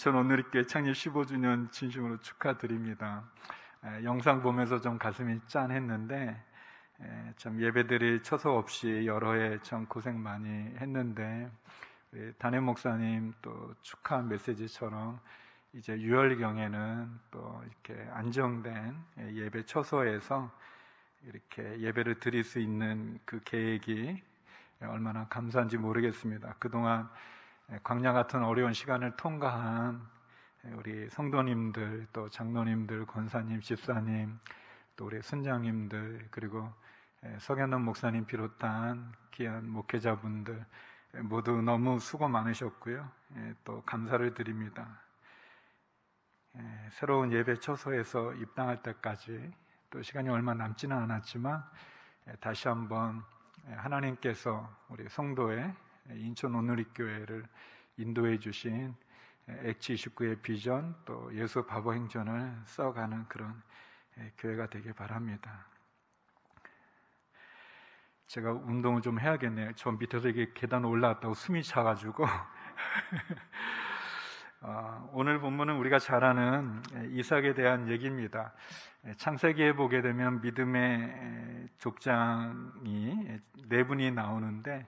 인천 오늘리교회 창립 15주년 진심으로 축하드립니다. 영상 보면서 좀 가슴이 짠했는데, 참 예배들이 처소 없이 여러 해 참 고생 많이 했는데, 담임 목사님 또 축하 메시지처럼 이제 6월경에는 또 이렇게 안정된 예배 처소에서 이렇게 예배를 드릴 수 있는 그 계획이 얼마나 감사한지 모르겠습니다. 그동안 광야 같은 어려운 시간을 통과한 우리 성도님들, 또 장로님들, 권사님, 집사님, 또 우리 선장님들, 그리고 석연원 목사님 비롯한 귀한 목회자분들 모두 너무 수고 많으셨고요. 또 감사를 드립니다. 새로운 예배 처소에서 입당할 때까지 또 시간이 얼마 남지는 않았지만 다시 한번 하나님께서 우리 성도의 인천 오늘리교회를 인도해 주신 H29의 비전, 또 예수 바보 행전을 써가는 그런 교회가 되길 바랍니다. 제가 운동을 좀 해야겠네요. 저 밑에서 이게 계단 올라왔다고 숨이 차가지고 오늘 본문은 우리가 잘 아는 이삭에 대한 얘기입니다. 창세기에 보게 되면 믿음의 족장이 네 분이 나오는데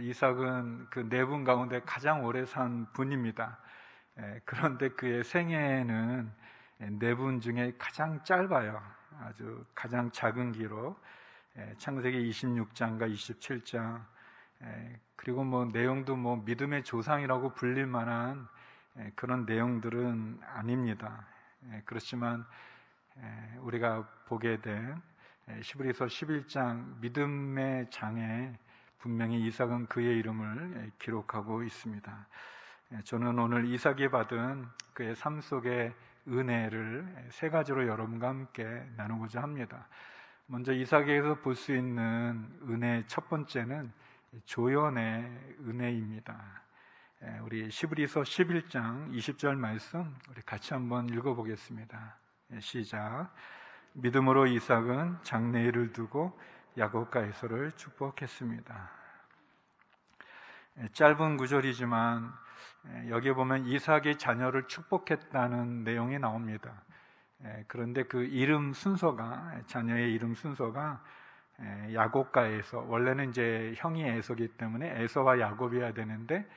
이삭은 그 네 분 가운데 가장 오래 산 분입니다. 그런데 그의 생애는 네 분 중에 가장 짧아요. 아주 가장 작은 기록. 창세기 26장과 27장. 그리고 내용도 믿음의 조상이라고 불릴 만한 그런 내용들은 아닙니다. 그렇지만 우리가 보게 된 히브리서 11장 믿음의 장에 분명히 이삭은 그의 이름을 기록하고 있습니다. 저는 오늘 이삭이 받은 그의 삶 속의 은혜를 세 가지로 여러분과 함께 나누고자 합니다. 먼저 이삭에게서 볼 수 있는 은혜 첫 번째는 조연의 은혜입니다. 우리 히브리서 11장 20절 말씀 우리 같이 한번 읽어보겠습니다. 시작. 믿음으로 이삭은 장래일을 두고 야곱과 에서를 축복했습니다. 짧은 구절이지만 여기에 보면 이삭의 자녀를 축복했다는 내용이 나옵니다. 그런데 그 이름 순서가, 자녀의 이름 순서가 야곱과 에서, 원래는 이제 형이 에서기 때문에 에서와 야곱이어야 되는데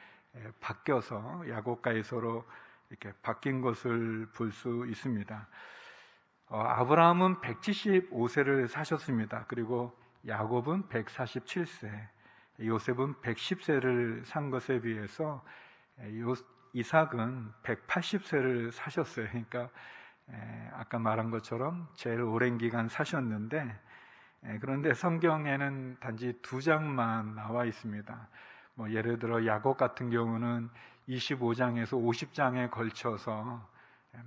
바뀌어서 야곱과 에서로 이렇게 바뀐 것을 볼 수 있습니다. 아브라함은 175세를 사셨습니다. 그리고 야곱은 147세, 요셉은 110세를 산 것에 비해서 이삭은 180세를 사셨어요. 그러니까 아까 말한 것처럼 제일 오랜 기간 사셨는데, 그런데 성경에는 단지 2장만 나와 있습니다. 예를 들어 야곱 같은 경우는 25장에서 50장에 걸쳐서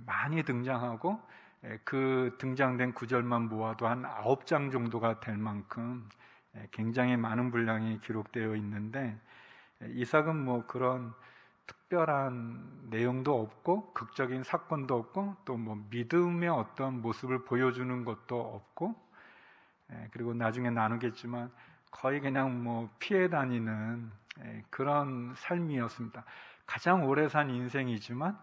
많이 등장하고 그 등장된 구절만 모아도 한 9장 정도가 될 만큼 굉장히 많은 분량이 기록되어 있는데, 이삭은 그런 특별한 내용도 없고 극적인 사건도 없고 또 믿음의 어떤 모습을 보여주는 것도 없고, 그리고 나중에 나누겠지만 거의 그냥 피해 다니는 그런 삶이었습니다. 가장 오래 산 인생이지만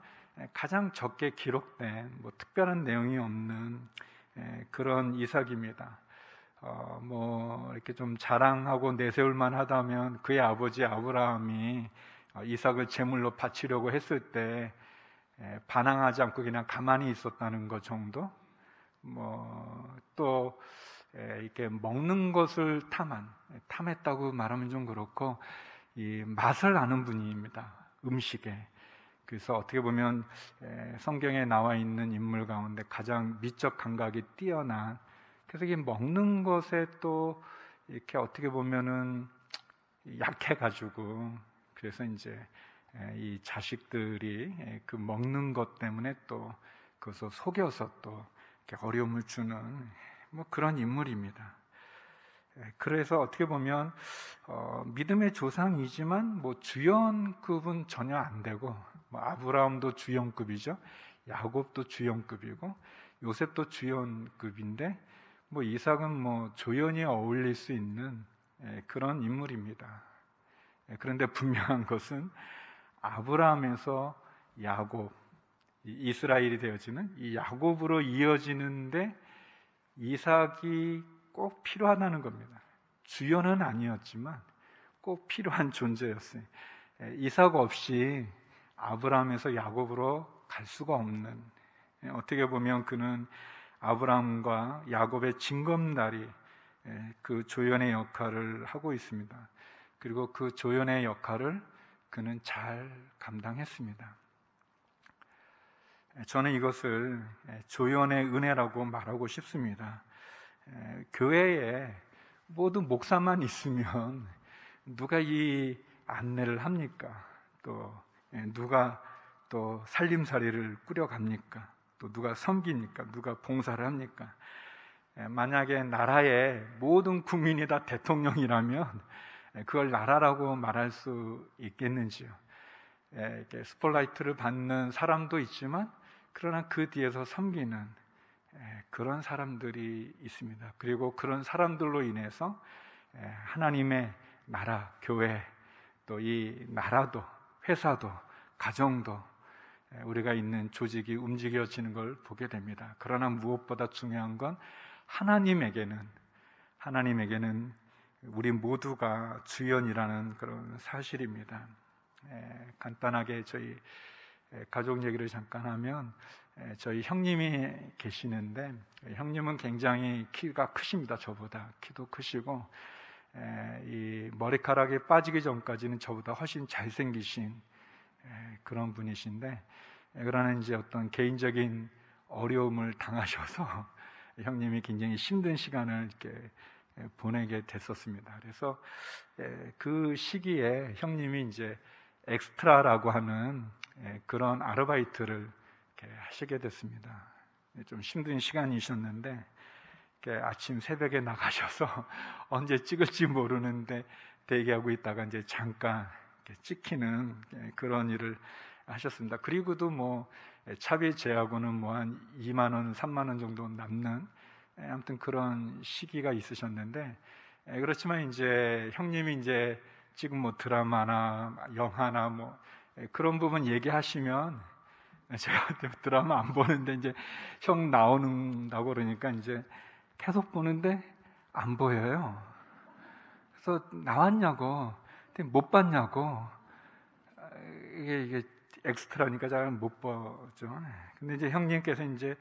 가장 적게 기록된 특별한 내용이 없는 그런 이삭입니다. 이렇게 좀 자랑하고 내세울 만하다면 그의 아버지 아브라함이 이삭을 제물로 바치려고 했을 때 반항하지 않고 그냥 가만히 있었다는 것 정도. 또 이렇게 먹는 것을 탐했다고 말하면 좀 그렇고, 이 맛을 아는 분입니다. 음식에. 그래서 어떻게 보면 성경에 나와 있는 인물 가운데 가장 미적 감각이 뛰어난, 그래서 이 먹는 것에 또 이렇게 어떻게 보면은 약해가지고, 그래서 이제 이 자식들이 그 먹는 것 때문에 또 그것을 속여서 또 이렇게 어려움을 주는 그런 인물입니다. 그래서 어떻게 보면 믿음의 조상이지만 주연급은 전혀 안 되고, 아브라함도 주연급이죠. 야곱도 주연급이고 요셉도 주연급인데 이삭은 조연이 어울릴 수 있는 그런 인물입니다. 그런데 분명한 것은 아브라함에서 야곱, 이스라엘이 되어지는 이 야곱으로 이어지는데 이삭이 꼭 필요하다는 겁니다. 주연은 아니었지만 꼭 필요한 존재였어요. 이삭 없이 아브라함에서 야곱으로 갈 수가 없는, 어떻게 보면 그는 아브라함과 야곱의 징검다리, 그 조연의 역할을 하고 있습니다. 그리고 그 조연의 역할을 그는 잘 감당했습니다. 저는 이것을 조연의 은혜라고 말하고 싶습니다. 교회에 모두 목사만 있으면 누가 이 안내를 합니까? 또 누가 또 살림살이를 꾸려갑니까? 또 누가 섬깁니까? 누가 봉사를 합니까? 만약에 나라의 모든 국민이 다 대통령이라면 그걸 나라라고 말할 수 있겠는지요? 이렇게 스포트라이트를 받는 사람도 있지만 그러나 그 뒤에서 섬기는 그런 사람들이 있습니다. 그리고 그런 사람들로 인해서 하나님의 나라, 교회, 또 이 나라도, 회사도, 가정도, 우리가 있는 조직이 움직여지는 걸 보게 됩니다. 그러나 무엇보다 중요한 건 하나님에게는 우리 모두가 주연이라는 그런 사실입니다. 간단하게 저희 가족 얘기를 잠깐 하면, 저희 형님이 계시는데, 형님은 굉장히 키가 크십니다. 저보다 키도 크시고, 이 머리카락이 빠지기 전까지는 저보다 훨씬 잘생기신 그런 분이신데, 그러나 이제 어떤 개인적인 어려움을 당하셔서 형님이 굉장히 힘든 시간을 이렇게 보내게 됐었습니다. 그래서 그 시기에 형님이 이제 엑스트라라고 하는 그런 아르바이트를 이렇게 하시게 됐습니다. 좀 힘든 시간이셨는데 아침 새벽에 나가셔서 언제 찍을지 모르는데 대기하고 있다가 이제 잠깐 찍히는 그런 일을 하셨습니다. 그리고도 뭐 차비 제하고는 뭐 한 2만 원, 3만 원 정도 남는 아무튼 그런 시기가 있으셨는데, 그렇지만 이제 형님이 이제 지금 뭐 드라마나 영화나 뭐 그런 부분 얘기하시면 제가 드라마 안 보는데 이제 형 나오는다고 그러니까 이제 계속 보는데 안 보여요. 그래서 나왔냐고, 못 봤냐고. 이게 엑스트라니까 잘 못 보죠. 근데 이제 형님께서 이제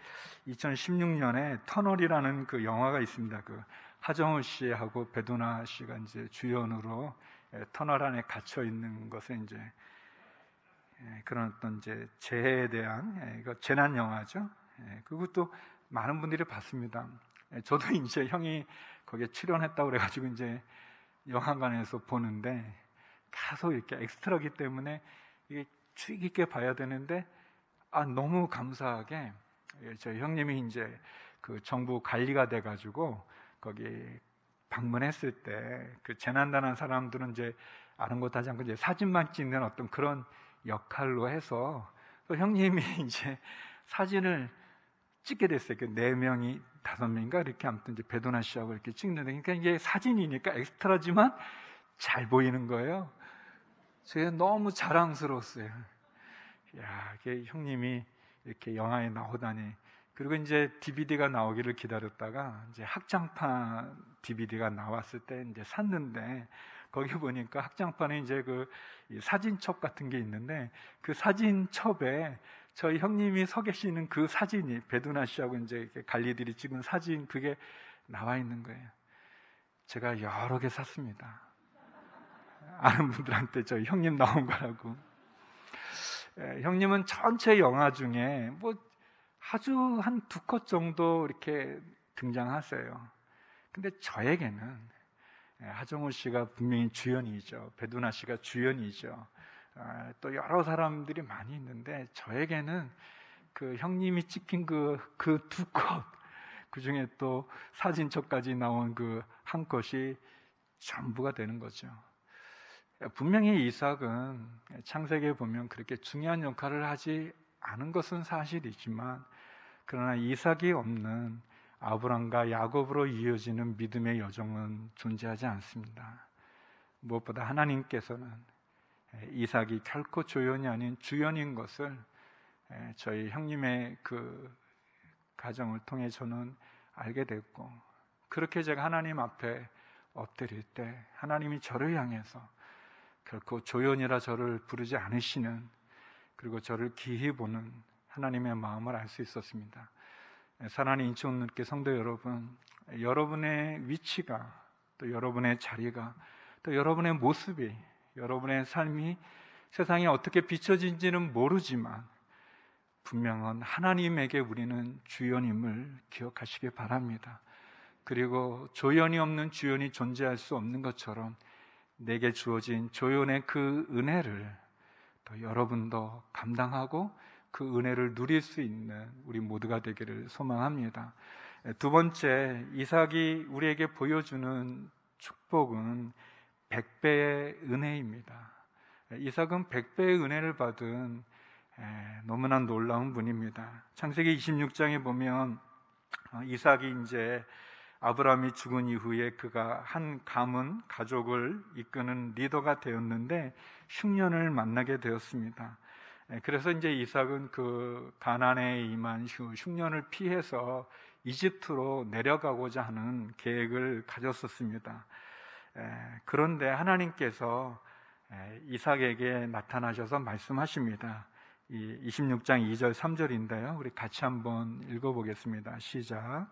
2016년에 터널이라는 그 영화가 있습니다. 그 하정우 씨하고 배두나 씨가 이제 주연으로 터널 안에 갇혀 있는 것에 이제 그런 어떤 이제 재해에 대한 재난 영화죠. 그것도 많은 분들이 봤습니다. 저도 이제 형이 거기에 출연했다고 그래가지고 이제 영화관에서 보는데 계속 이렇게 엑스트라기 때문에 이게 주의 깊게 봐야 되는데, 너무 감사하게 저희 형님이 이제 그 정부 관리가 돼가지고 거기 방문했을 때 그 재난당한 사람들은 이제 아랑곳하지 않고 이제 사진만 찍는 어떤 그런 역할로 해서 또 형님이 이제 사진을 찍게 됐어요. 그 4명이 5명인가 이렇게 아무튼 이제 배도나 씨하고 이렇게 찍는데, 그러니까 이게 사진이니까 엑스트라지만 잘 보이는 거예요. 제가 너무 자랑스러웠어요. 야, 이게 형님이 이렇게 영화에 나오다니. 그리고 이제 DVD가 나오기를 기다렸다가 이제 확장판 DVD가 나왔을 때 이제 샀는데, 거기 보니까 확장판에 이제 그 사진첩 같은 게 있는데 그 사진첩에 저희 형님이 서 계시는 그 사진이, 배두나 씨하고 이제 이렇게 관리들이 찍은 사진, 그게 나와 있는 거예요. 제가 여러 개 샀습니다. 아는 분들한테 저희 형님 나온 거라고. 형님은 전체 영화 중에 뭐 아주 한 2컷 정도 이렇게 등장하세요. 근데 저에게는 하정우 씨가 분명히 주연이죠. 배두나 씨가 주연이죠. 또 여러 사람들이 많이 있는데 저에게는 그 형님이 찍힌 그 2컷, 그 중에 또 사진첩까지 나온 그 한 컷이 전부가 되는 거죠. 분명히 이삭은 창세기에 보면 그렇게 중요한 역할을 하지 않은 것은 사실이지만, 그러나 이삭이 없는 아브람과 야곱으로 이어지는 믿음의 여정은 존재하지 않습니다. 무엇보다 하나님께서는 이삭이 결코 조연이 아닌 주연인 것을 저희 형님의 그 가정을 통해 저는 알게 됐고, 그렇게 제가 하나님 앞에 엎드릴 때 하나님이 저를 향해서 결코 조연이라 저를 부르지 않으시는, 그리고 저를 기히 보는 하나님의 마음을 알 수 있었습니다. 사랑하는 인천교회 성도 여러분, 여러분의 위치가, 또 여러분의 자리가, 또 여러분의 모습이, 여러분의 삶이 세상에 어떻게 비춰진지는 모르지만 분명한 하나님에게 우리는 주연임을 기억하시기 바랍니다. 그리고 조연이 없는 주연이 존재할 수 없는 것처럼 내게 주어진 조연의 그 은혜를 또 여러분도 감당하고 그 은혜를 누릴 수 있는 우리 모두가 되기를 소망합니다. 두 번째, 이삭이 우리에게 보여주는 축복은 100배의 은혜입니다. 이삭은 100배의 은혜를 받은 너무나 놀라운 분입니다. 창세기 26장에 보면 이삭이 이제 아브라함이 죽은 이후에 그가 한 가문, 가족을 이끄는 리더가 되었는데 흉년을 만나게 되었습니다. 그래서 이제 이삭은 그 가나안에 임한 흉년을 피해서 이집트로 내려가고자 하는 계획을 가졌었습니다. 그런데 하나님께서 이삭에게 나타나셔서 말씀하십니다. 26장 2절 3절인데요. 우리 같이 한번 읽어보겠습니다. 시작.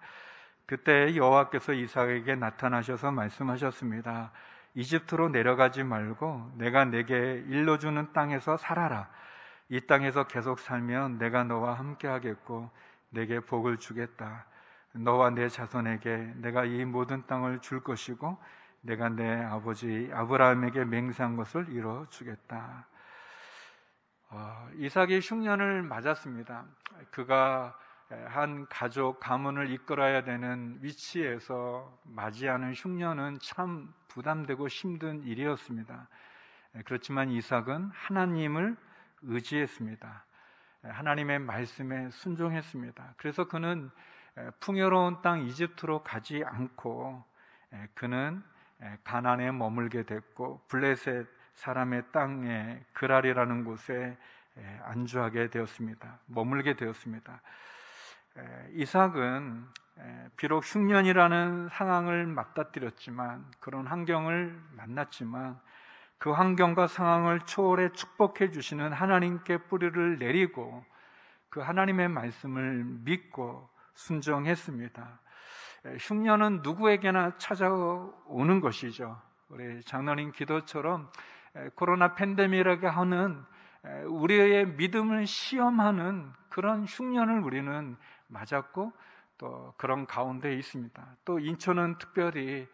그때 여호와께서 이삭에게 나타나셔서 말씀하셨습니다. 이집트로 내려가지 말고 내가 내게 일러주는 땅에서 살아라. 이 땅에서 계속 살면 내가 너와 함께 하겠고 내게 복을 주겠다. 너와 내 자손에게 내가 이 모든 땅을 줄 것이고 내가 내 아버지 아브라함에게 맹세한 것을 이뤄주겠다. 이삭이 흉년을 맞았습니다. 그가 한 가족, 가문을 이끌어야 되는 위치에서 맞이하는 흉년은 참 부담되고 힘든 일이었습니다. 그렇지만 이삭은 하나님을 의지했습니다. 하나님의 말씀에 순종했습니다. 그래서 그는 풍요로운 땅 이집트로 가지 않고 그는 가나안에 머물게 됐고 블레셋 사람의 땅에 그랄이라는 곳에 안주하게 되었습니다. 머물게 되었습니다. 이삭은 비록 흉년이라는 상황을 맞닥뜨렸지만, 그런 환경을 만났지만 그 환경과 상황을 초월해 축복해 주시는 하나님께 뿌리를 내리고 그 하나님의 말씀을 믿고 순종했습니다. 흉년은 누구에게나 찾아오는 것이죠. 우리 장로님 기도처럼 코로나 팬데믹이라고 하는 우리의 믿음을 시험하는 그런 흉년을 우리는 맞았고 또 그런 가운데 있습니다. 또 인천은 특별히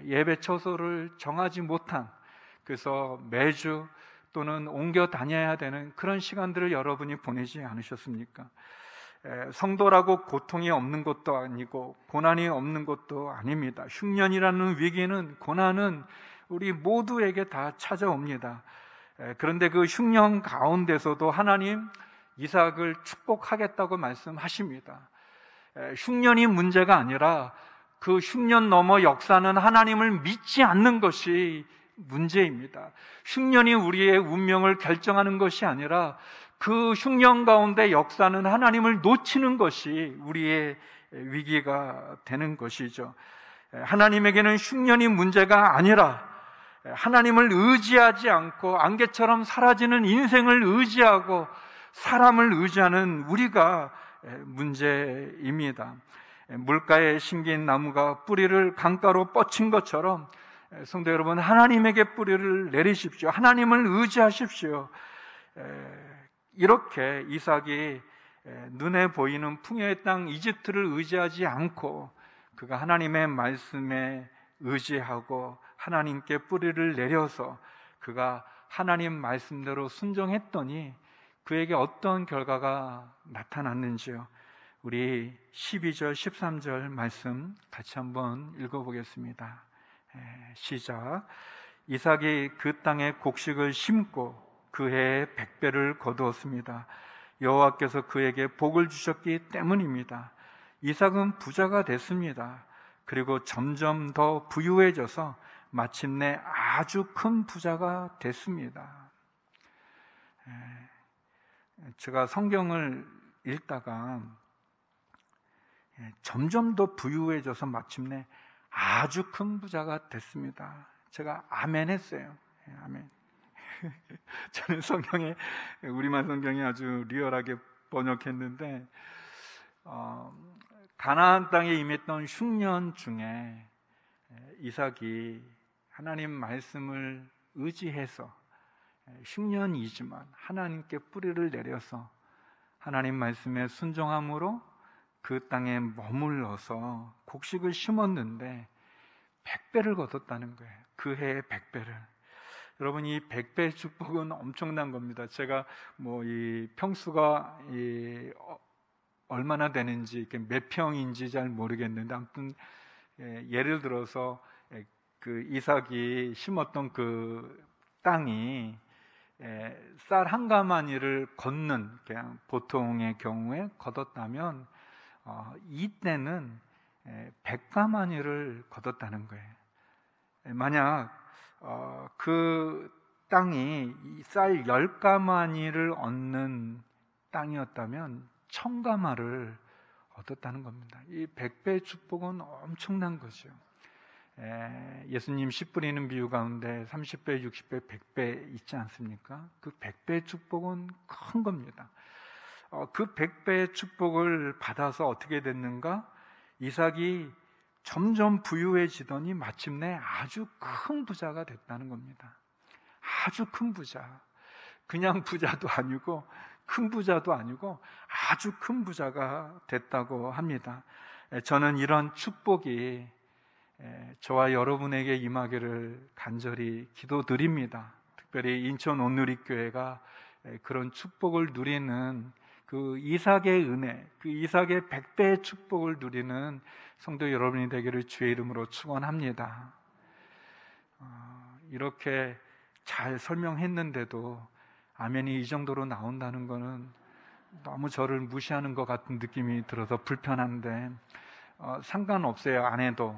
예배 처소를 정하지 못한, 그래서 매주 또는 옮겨 다녀야 되는 그런 시간들을 여러분이 보내지 않으셨습니까? 성도라고 고통이 없는 것도 아니고 고난이 없는 것도 아닙니다. 흉년이라는 위기는, 고난은 우리 모두에게 다 찾아옵니다. 그런데 그 흉년 가운데서도 하나님 이삭을 축복하겠다고 말씀하십니다. 흉년이 문제가 아니라 그 흉년 넘어 역사는 하나님을 믿지 않는 것이 문제입니다. 흉년이 우리의 운명을 결정하는 것이 아니라 그 흉년 가운데 역사는 하나님을 놓치는 것이 우리의 위기가 되는 것이죠. 하나님에게는 흉년이 문제가 아니라 하나님을 의지하지 않고 안개처럼 사라지는 인생을 의지하고 사람을 의지하는 우리가 문제입니다. 물가에 심긴 나무가 뿌리를 강가로 뻗친 것처럼 성도 여러분, 하나님에게 뿌리를 내리십시오. 하나님을 의지하십시오. 이렇게 이삭이 눈에 보이는 풍요의 땅 이집트를 의지하지 않고 그가 하나님의 말씀에 의지하고 하나님께 뿌리를 내려서 그가 하나님 말씀대로 순종했더니 그에게 어떤 결과가 나타났는지요. 우리 12절 13절 말씀 같이 한번 읽어보겠습니다. 시작. 이삭이 그 땅에 곡식을 심고 그 해에 100배를 거두었습니다. 여호와께서 그에게 복을 주셨기 때문입니다. 이삭은 부자가 됐습니다. 그리고 점점 더 부유해져서 마침내 아주 큰 부자가 됐습니다. 제가 성경을 읽다가 점점 더 부유해져서 마침내 아주 큰 부자가 됐습니다. 제가 아멘 했어요. 아멘. 저는 성경에, 우리말 성경이 아주 리얼하게 번역했는데, 가나안 땅에 임했던 흉년 중에 이삭이 하나님 말씀을 의지해서 흉년이지만 하나님께 뿌리를 내려서 하나님 말씀에 순종함으로 그 땅에 머물러서 곡식을 심었는데 100배를 거뒀다는 거예요. 그 해에 100배를. 여러분, 이 100배의 축복은 엄청난 겁니다. 제가 이 평수가 얼마나 되는지, 이렇게 몇 평인지 잘 모르겠는데, 아무튼 예를 들어서 그 이삭이 심었던 그 땅이 쌀 한 가마니를 걷는, 그냥 보통의 경우에 거뒀다면 이때는 100가마니를 거뒀다는 거예요. 만약 그 땅이 쌀 10가마니를 얻는 땅이었다면 1000가마를 얻었다는 겁니다. 이 100배의 축복은 엄청난 거죠. 예수님 씨 뿌리는 비유 가운데 30배, 60배, 100배 있지 않습니까? 그 100배의 축복은 큰 겁니다. 그 100배의 축복을 받아서 어떻게 됐는가? 이삭이 점점 부유해지더니 마침내 아주 큰 부자가 됐다는 겁니다. 아주 큰 부자. 그냥 부자도 아니고 큰 부자도 아니고 아주 큰 부자가 됐다고 합니다. 저는 이런 축복이 저와 여러분에게 임하기를 간절히 기도드립니다. 특별히 인천 온누리교회가 그런 축복을 누리는 그 이삭의 은혜, 그 이삭의 100배의 축복을 누리는 성도 여러분이 되기를 주의 이름으로 축원합니다. 이렇게 잘 설명했는데도 아멘이 이 정도로 나온다는 것은 너무 저를 무시하는 것 같은 느낌이 들어서 불편한데, 상관없어요. 안 해도.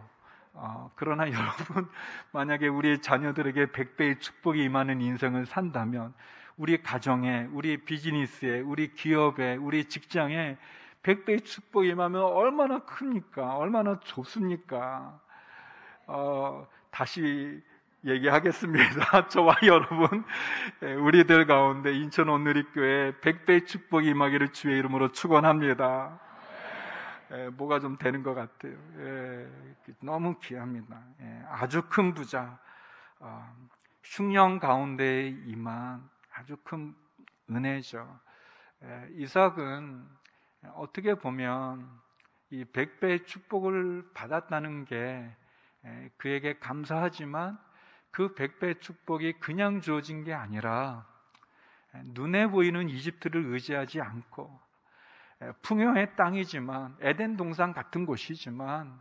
그러나 여러분, 만약에 우리 자녀들에게 100배의 축복이 임하는 인생을 산다면 우리 가정에, 우리 비즈니스에, 우리 기업에, 우리 직장에 100배의 축복이 임하면 얼마나 큽니까? 얼마나 좋습니까? 다시 얘기하겠습니다. 저와 여러분, 우리들 가운데 인천 온누리교회 100배의 축복이 임하기를 주의 이름으로 축원합니다. 뭐가 좀 되는 것 같아요. 너무 귀합니다. 아주 큰 부자, 흉년 가운데 임한 아주 큰 은혜죠. 이삭은 어떻게 보면 이 100배의 축복을 받았다는 게 그에게 감사하지만 그 100배의 축복이 그냥 주어진 게 아니라 눈에 보이는 이집트를 의지하지 않고 풍요의 땅이지만 에덴 동산 같은 곳이지만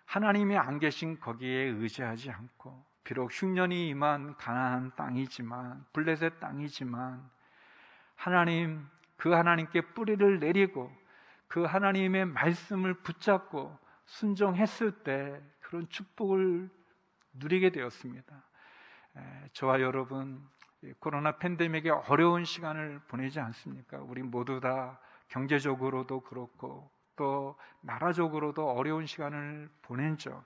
하나님이 안 계신 거기에 의지하지 않고, 비록 흉년이 임한 가나안 땅이지만, 블레셋 땅이지만 하나님, 그 하나님께 뿌리를 내리고 그 하나님의 말씀을 붙잡고 순종했을 때 그런 축복을 누리게 되었습니다. 저와 여러분, 코로나 팬데믹에 어려운 시간을 보내지 않습니까? 우리 모두 다 경제적으로도 그렇고 또 나라적으로도 어려운 시간을 보냈죠.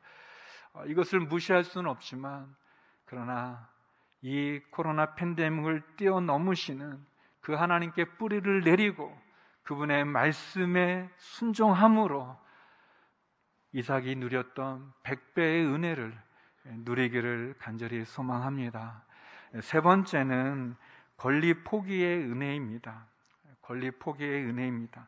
이것을 무시할 수는 없지만, 그러나 이 코로나 팬데믹을 뛰어넘으시는 그 하나님께 뿌리를 내리고 그분의 말씀에 순종함으로 이삭이 누렸던 100배의 은혜를 누리기를 간절히 소망합니다. 세 번째는 권리 포기의 은혜입니다. 권리 포기의 은혜입니다.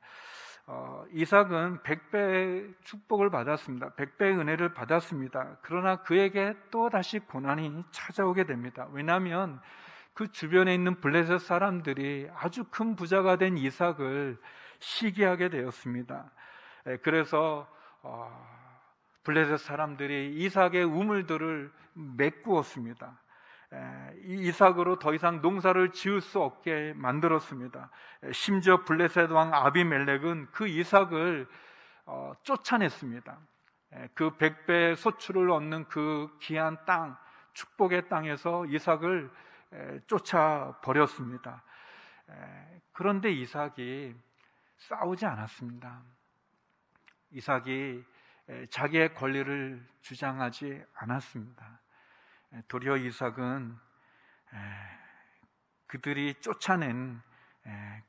이삭은 100배의 축복을 받았습니다. 100배의 은혜를 받았습니다. 그러나 그에게 또 다시 고난이 찾아오게 됩니다. 왜냐하면 그 주변에 있는 블레셋 사람들이 아주 큰 부자가 된 이삭을 시기하게 되었습니다. 그래서 블레셋 사람들이 이삭의 우물들을 메꾸었습니다. 이삭으로 더 이상 농사를 지을 수 없게 만들었습니다. 심지어 블레셋 왕 아비멜렉은 그 이삭을 쫓아냈습니다. 그 100배 소출을 얻는 그 귀한 땅, 축복의 땅에서 이삭을 쫓아버렸습니다. 그런데 이삭이 싸우지 않았습니다. 이삭이 자기의 권리를 주장하지 않았습니다. 도리어 이삭은 그들이 쫓아낸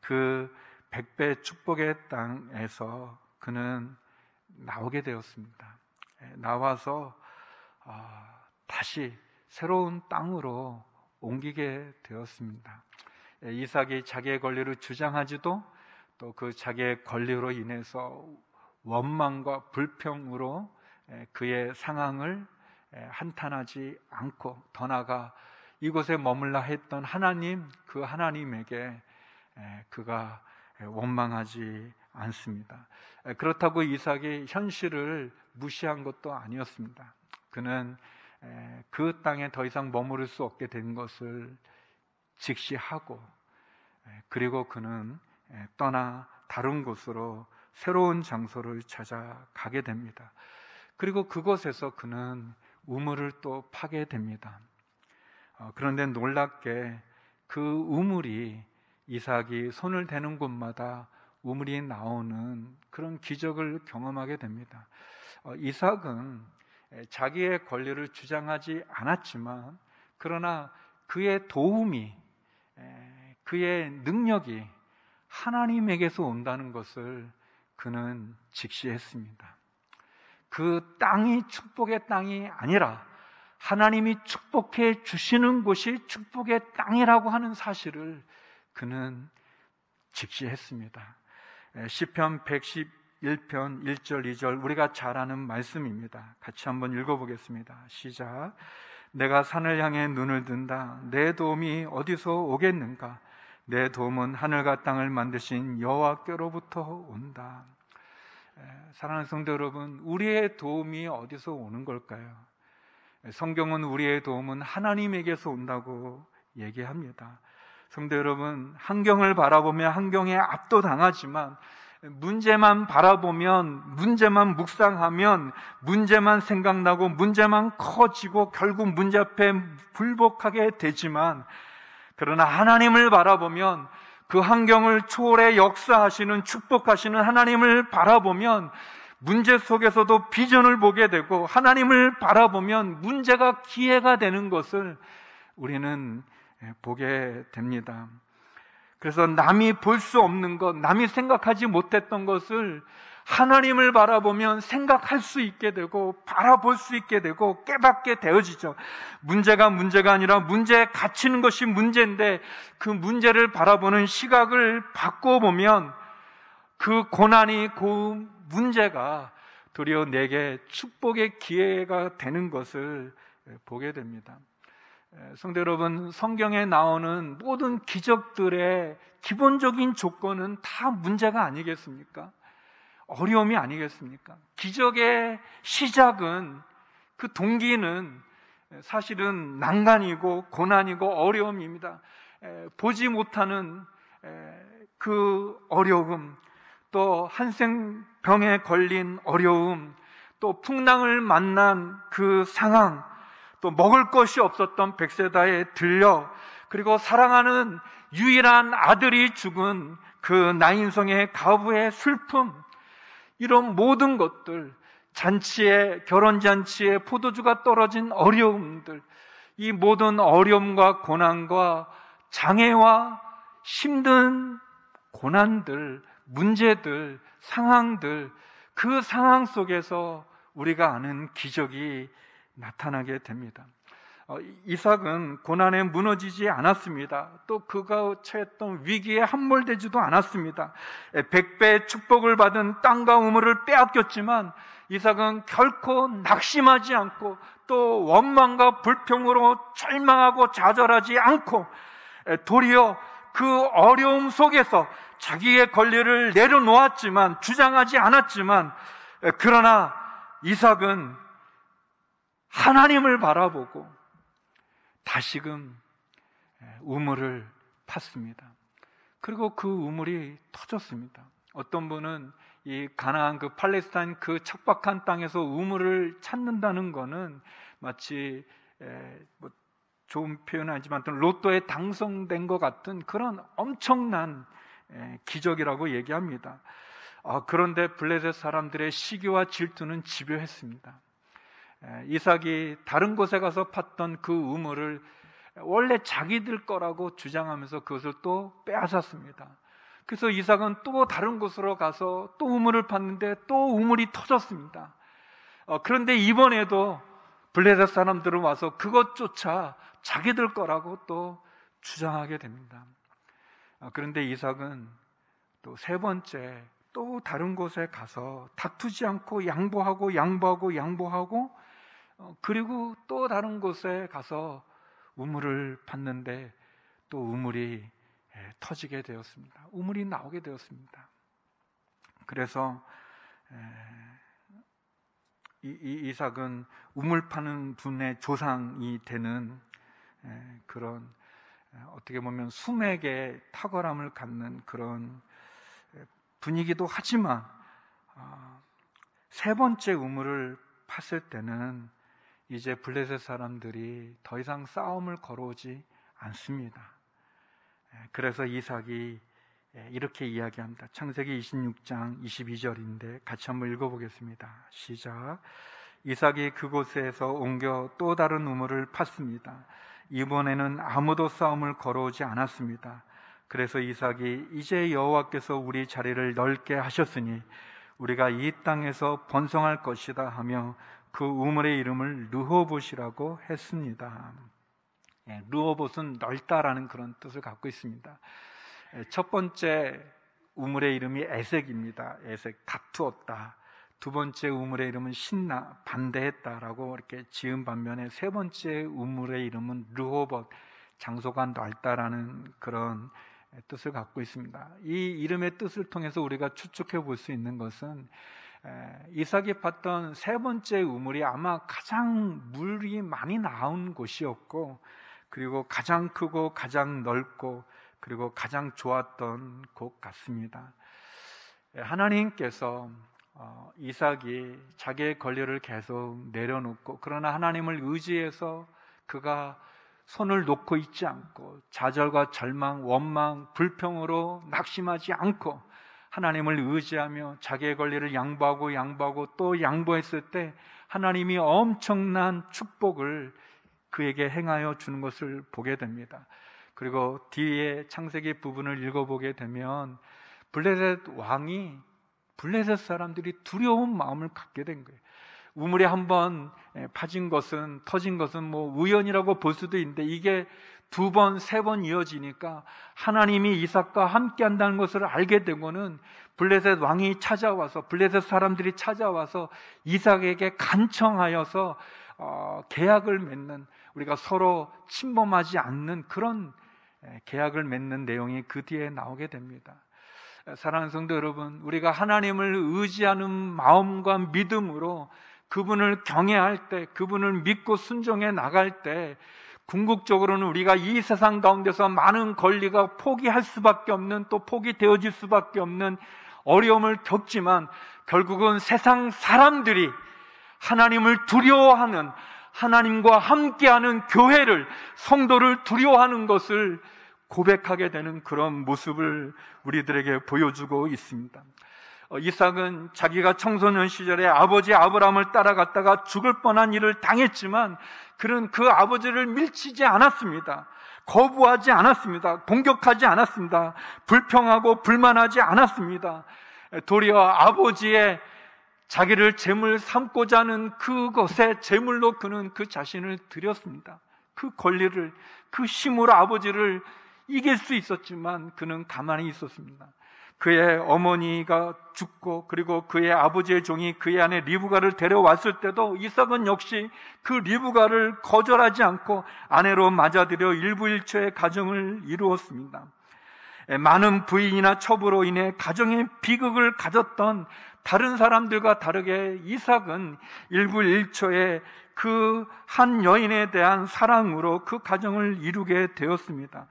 그 100배 축복의 땅에서 그는 나오게 되었습니다. 나와서 다시 새로운 땅으로 옮기게 되었습니다. 이삭이 자기의 권리를 주장하지도 또 그 자기의 권리로 인해서 원망과 불평으로 그의 상황을 한탄하지 않고 더 나아가 이곳에 머물라 했던 하나님, 그 하나님에게 그가 원망하지 않습니다. 그렇다고 이삭이 현실을 무시한 것도 아니었습니다. 그는 그 땅에 더 이상 머무를 수 없게 된 것을 직시하고 그리고 그는 떠나 다른 곳으로 새로운 장소를 찾아가게 됩니다. 그리고 그곳에서 그는 우물을 또 파게 됩니다. 그런데 놀랍게 그 우물이 이삭이 손을 대는 곳마다 우물이 나오는 그런 기적을 경험하게 됩니다. 이삭은 자기의 권리를 주장하지 않았지만 그러나 그의 도움이, 그의 능력이 하나님에게서 온다는 것을 그는 직시했습니다. 그 땅이 축복의 땅이 아니라 하나님이 축복해 주시는 곳이 축복의 땅이라고 하는 사실을 그는 직시했습니다. 시편 111편 1절 2절 우리가 잘 아는 말씀입니다. 같이 한번 읽어보겠습니다. 시작. 내가 산을 향해 눈을 든다. 내 도움이 어디서 오겠는가? 내 도움은 하늘과 땅을 만드신 여호와께로부터 온다. 사랑하는 성도 여러분, 우리의 도움이 어디서 오는 걸까요? 성경은 우리의 도움은 하나님에게서 온다고 얘기합니다. 성도 여러분, 환경을 바라보며 환경에 압도당하지만 문제만 바라보면, 문제만 묵상하면 문제만 생각나고 문제만 커지고 결국 문제 앞에 굴복하게 되지만, 그러나 하나님을 바라보면, 그 환경을 초월해 역사하시는, 축복하시는 하나님을 바라보면 문제 속에서도 비전을 보게 되고, 하나님을 바라보면 문제가 기회가 되는 것을 우리는 보게 됩니다. 그래서 남이 볼 수 없는 것, 남이 생각하지 못했던 것을 하나님을 바라보면 생각할 수 있게 되고 바라볼 수 있게 되고 깨닫게 되어지죠. 문제가 아니라 문제에 갇히는 것이 문제인데 그 문제를 바라보는 시각을 바꿔보면 그 고난이, 그 문제가 도리어 내게 축복의 기회가 되는 것을 보게 됩니다. 성도 여러분, 성경에 나오는 모든 기적들의 기본적인 조건은 다 문제가 아니겠습니까? 어려움이 아니겠습니까? 기적의 시작은, 그 동기는 사실은 난간이고 고난이고 어려움입니다. 보지 못하는 그 어려움, 또 한생병에 걸린 어려움, 또 풍랑을 만난 그 상황, 또 먹을 것이 없었던 백세다에 들려, 그리고 사랑하는 유일한 아들이 죽은 그 나인성의 가부의 슬픔, 이런 모든 것들, 잔치에, 결혼잔치에 포도주가 떨어진 어려움들, 이 모든 어려움과 고난과 장애와 힘든 고난들, 문제들, 상황들, 그 상황 속에서 우리가 아는 기적이 나타나게 됩니다. 이삭은 고난에 무너지지 않았습니다. 또 그가 처했던 위기에 함몰되지도 않았습니다. 100배의 축복을 받은 땅과 우물을 빼앗겼지만 이삭은 결코 낙심하지 않고 또 원망과 불평으로 절망하고 좌절하지 않고 도리어 그 어려움 속에서 자기의 권리를 내려놓았지만, 주장하지 않았지만, 그러나 이삭은 하나님을 바라보고 다시금 우물을 팠습니다. 그리고 그 우물이 터졌습니다. 어떤 분은 이 가나안, 그 팔레스타인 그 척박한 땅에서 우물을 찾는다는 것은 마치 좋은 표현은 아니지만 로또에 당첨된 것 같은 그런 엄청난 기적이라고 얘기합니다. 그런데 블레셋 사람들의 시기와 질투는 집요했습니다. 이삭이 다른 곳에 가서 팠던 그 우물을 원래 자기들 거라고 주장하면서 그것을 또 빼앗았습니다. 그래서 이삭은 또 다른 곳으로 가서 또 우물을 팠는데 또 우물이 터졌습니다. 그런데 이번에도 블레셋 사람들은 와서 그것조차 자기들 거라고 또 주장하게 됩니다. 그런데 이삭은 또 세 번째 또 다른 곳에 가서 다투지 않고 양보하고 그리고 또 다른 곳에 가서 우물을 팠는데 또 우물이 터지게 되었습니다. 우물이 나오게 되었습니다. 그래서 이삭은 우물 파는 분의 조상이 되는 그런 어떻게 보면 수맥의 탁월함을 갖는 그런 분이기도 하지만 세 번째 우물을 팠을 때는 이제 블레셋 사람들이 더 이상 싸움을 걸어오지 않습니다. 그래서 이삭이 이렇게 이야기합니다. 창세기 26장 22절인데 같이 한번 읽어보겠습니다. 시작. 이삭이 그곳에서 옮겨 또 다른 우물을 팠습니다. 이번에는 아무도 싸움을 걸어오지 않았습니다. 그래서 이삭이 이제 여호와께서 우리 자리를 넓게 하셨으니 우리가 이 땅에서 번성할 것이다 하며 그 우물의 이름을 르호봇이라고 했습니다. 르호봇은 넓다라는 그런 뜻을 갖고 있습니다. 첫 번째 우물의 이름이 에색입니다. 에색, 다투었다. 두 번째 우물의 이름은 신나, 반대했다라고 이렇게 지은 반면에 세 번째 우물의 이름은 르호봇, 장소가 넓다라는 그런 뜻을 갖고 있습니다. 이 이름의 뜻을 통해서 우리가 추측해 볼 수 있는 것은 이삭이 팠던 세 번째 우물이 아마 가장 물이 많이 나온 곳이었고, 그리고 가장 크고 가장 넓고 그리고 가장 좋았던 곳 같습니다. 하나님께서 이삭이 자기의 권리를 계속 내려놓고, 그러나 하나님을 의지해서 그가 손을 놓고 있지 않고 좌절과 절망, 원망, 불평으로 낙심하지 않고 하나님을 의지하며 자기의 권리를 양보하고 또 양보했을 때 하나님이 엄청난 축복을 그에게 행하여 주는 것을 보게 됩니다. 그리고 뒤에 창세기 부분을 읽어보게 되면 블레셋 왕이 블레셋 사람들이 두려운 마음을 갖게 된 거예요. 우물이 한번 터진 것은 뭐 우연이라고 볼 수도 있는데, 이게 두 번, 세 번 이어지니까 하나님이 이삭과 함께 한다는 것을 알게 되고는 블레셋 왕이 찾아와서, 블레셋 사람들이 찾아와서 이삭에게 간청하여서 계약을 맺는, 우리가 서로 침범하지 않는 그런 계약을 맺는 내용이 그 뒤에 나오게 됩니다. 사랑하는 성도 여러분, 우리가 하나님을 의지하는 마음과 믿음으로 그분을 경외할 때, 그분을 믿고 순종해 나갈 때, 궁극적으로는 우리가 이 세상 가운데서 많은 권리가 포기할 수밖에 없는, 또 포기되어질 수밖에 없는 어려움을 겪지만, 결국은 세상 사람들이 하나님을 두려워하는, 하나님과 함께하는 교회를, 성도를 두려워하는 것을 고백하게 되는 그런 모습을 우리들에게 보여주고 있습니다. 이삭은 자기가 청소년 시절에 아버지 아브라함을 따라갔다가 죽을 뻔한 일을 당했지만 그는 그 아버지를 밀치지 않았습니다. 거부하지 않았습니다. 공격하지 않았습니다. 불평하고 불만하지 않았습니다. 도리어 아버지의 자기를 제물 삼고자 하는 그것에 제물로 그는 그 자신을 드렸습니다. 그 권리를, 그 힘으로 아버지를 이길 수 있었지만 그는 가만히 있었습니다. 그의 어머니가 죽고, 그리고 그의 아버지의 종이 그의 아내 리브가를 데려왔을 때도 이삭은 역시 그 리브가를 거절하지 않고 아내로 맞아들여 일부일초의 가정을 이루었습니다. 많은 부인이나 첩으로 인해 가정의 비극을 가졌던 다른 사람들과 다르게 이삭은 일부일초의 그 한 여인에 대한 사랑으로 그 가정을 이루게 되었습니다.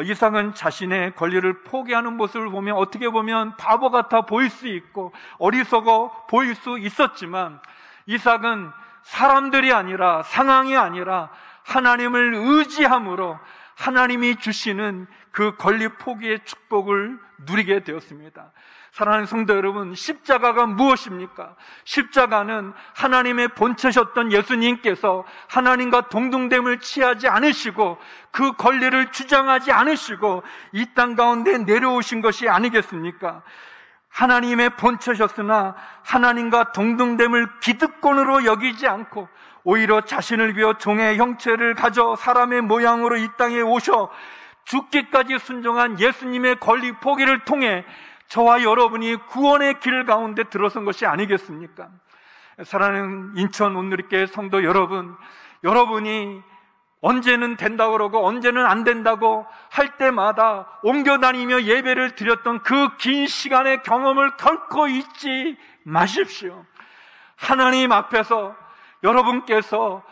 이삭은 자신의 권리를 포기하는 모습을 보면 어떻게 보면 바보 같아 보일 수 있고 어리석어 보일 수 있었지만, 이삭은 사람들이 아니라, 상황이 아니라 하나님을 의지함으로 하나님이 주시는 그 권리 포기의 축복을 누리게 되었습니다. 사랑하는 성도 여러분, 십자가가 무엇입니까? 십자가는 하나님의 본체셨던 예수님께서 하나님과 동등됨을 취하지 않으시고 그 권리를 주장하지 않으시고 이 땅 가운데 내려오신 것이 아니겠습니까? 하나님의 본체셨으나 하나님과 동등됨을 기득권으로 여기지 않고 오히려 자신을 비워 종의 형체를 가져 사람의 모양으로 이 땅에 오셔 죽기까지 순종한 예수님의 권리 포기를 통해 저와 여러분이 구원의 길 가운데 들어선 것이 아니겠습니까? 사랑하는 인천 온누리교회 성도 여러분, 여러분이 언제는 된다고 그러고 언제는 안 된다고 할 때마다 옮겨다니며 예배를 드렸던 그 긴 시간의 경험을 결코 잊지 마십시오. 하나님 앞에서 여러분께서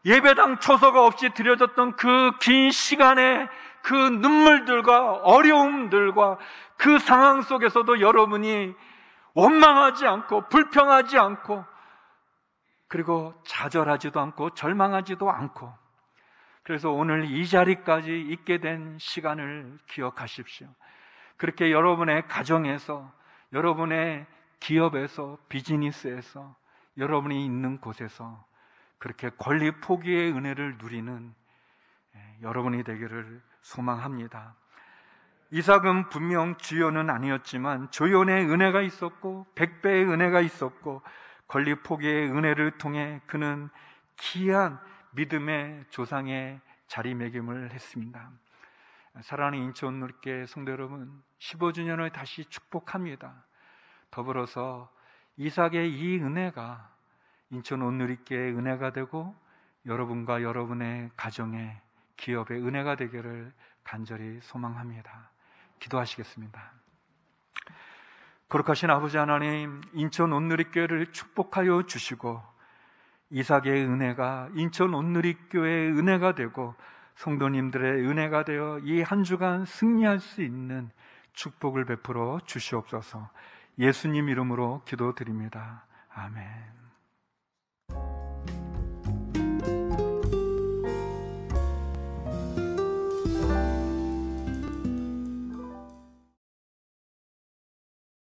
예배당 초소가 없이 드려졌던 그 긴 시간의 그 눈물들과 어려움들과 그 상황 속에서도 여러분이 원망하지 않고 불평하지 않고 그리고 좌절하지도 않고 절망하지도 않고 그래서 오늘 이 자리까지 있게 된 시간을 기억하십시오. 그렇게 여러분의 가정에서, 여러분의 기업에서, 비즈니스에서, 여러분이 있는 곳에서 그렇게 권리 포기의 은혜를 누리는 여러분이 되기를 소망합니다. 이삭은 분명 주연은 아니었지만 조연의 은혜가 있었고 100배의 은혜가 있었고 권리 포기의 은혜를 통해 그는 귀한 믿음의 조상의 자리매김을 했습니다. 사랑하는 인천 온누리교회 성도 여러분, 15주년을 다시 축복합니다. 더불어서 이삭의 이 은혜가 인천 온누리교회의 은혜가 되고 여러분과 여러분의 가정의 기업의 은혜가 되기를 간절히 소망합니다. 기도하시겠습니다. 거룩하신 아버지 하나님, 인천 온누리교회를 축복하여 주시고 이삭의 은혜가 인천 온누리교회의 은혜가 되고 성도님들의 은혜가 되어 이 한 주간 승리할 수 있는 축복을 베풀어 주시옵소서. 예수님 이름으로 기도드립니다. 아멘.